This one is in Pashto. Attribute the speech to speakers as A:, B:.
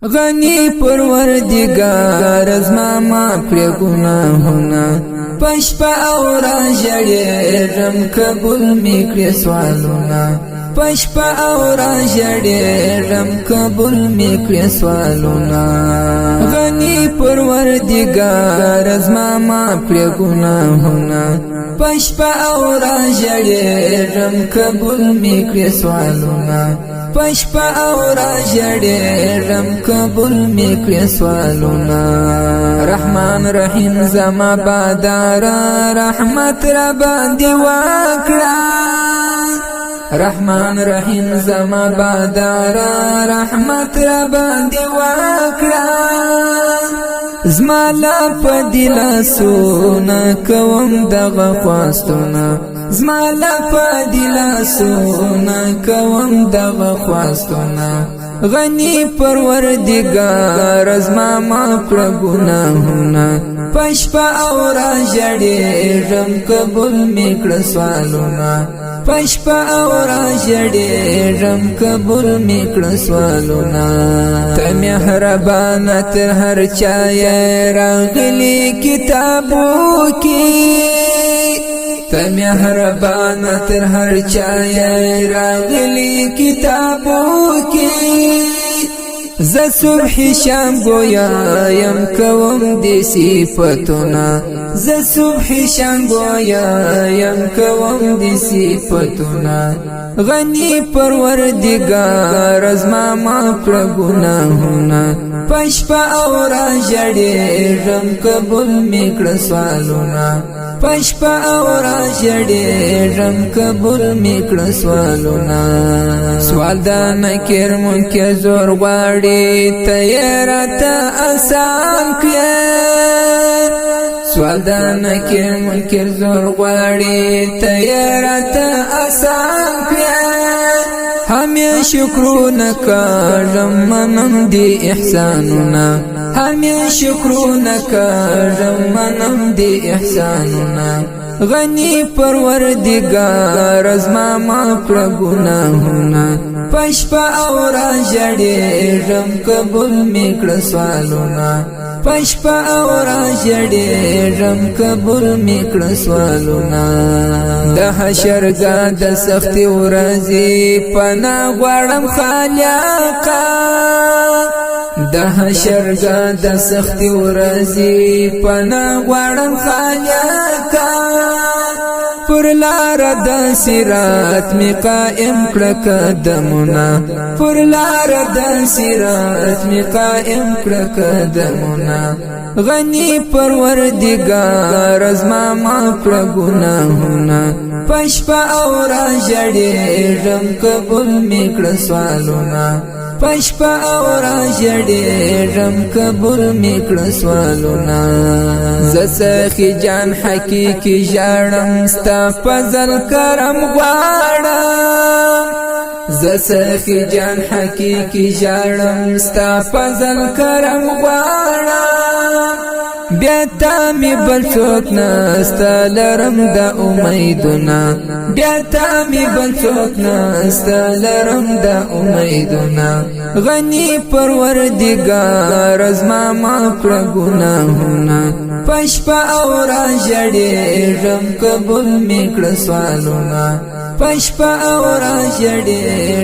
A: غنی پروردگار از ما پر گناهونه پشپا او را جړېږم قبول میکړې سوالونه پشپا او را جړېږم قبول میکړې سوالونه غنی پروردگار از ما پر گناهونه پشپا او را جړېږم قبول میکړې سوالونه پشپا او را جړېږم قبول میکړې سوالونه رحمان رحیم زما بادارا رحمت را باندې وکړه رحمان رحیم زما بادارا رحمت را باندې وکړه زما لا پدلا سونه کوم دغه خواستونه زما لا پدلا سونه کوم دغه خواستونه غنی پروردگار از ما پر گناهونه پشپا او را جړېږم قبول میکړه سوالونه پشپا او را جړېږم قبول میکړه سوالونه ته مهربانه تر هر چا یې راغلي کتابو کې ته مهربانه تر هر چا یې راغلي کتابو کې ز صبح شام گویا یم کوم دی صفتونه ز صبح شام گویا یم کوم دی صفتونه غنی پروردگار از ما پر گناهونه پشپا او را جړېږم قبول میکړه سوالونه پشپا او را جړېږم قبول میکړه سوالونه سوال د نکر منکر زور غواړي تیارته آسان کړه سوال د نکر منکر زور غواړي تیارته آسان کړه همې شکرونه کوم منم دی احسانونه همې شکرونه کوم منم دی احسانونه غنی پروردگار از ما پر گناهونه پشپا او را جړېږم قبول میکړه سوالونه پشپا او را جړېږم قبول میکړه سوالونه د حشرګاه د سختي ورځې پناه غواړم خالقا د حشرګاه د سختي ورځې پناه غواړم خالقا پر لار د صراط می قائم کړه قدمونه پر لار د صراط می قائم کړه قدمونه غنی پروردگار از ما پر گناهونه پشپا او را جړېږم قبول میکړه سوالونه پشپا او را جړېږم قبول میکړه سوالونه ز سخي جان حقيقي ژړم ستا فضل کرم غواړم ز سخي جان حقيقي ژړم ستا فضل کرم غواړم بیا تا می بل څوک نستا لرم د امیدونه بیا تا می بل څوک نستا لرم د امیدونه غنی پروردگار از ما پر گناهونه پشپا او را جړېږم قبول میکړه سوالونه پشپا او را جړېږم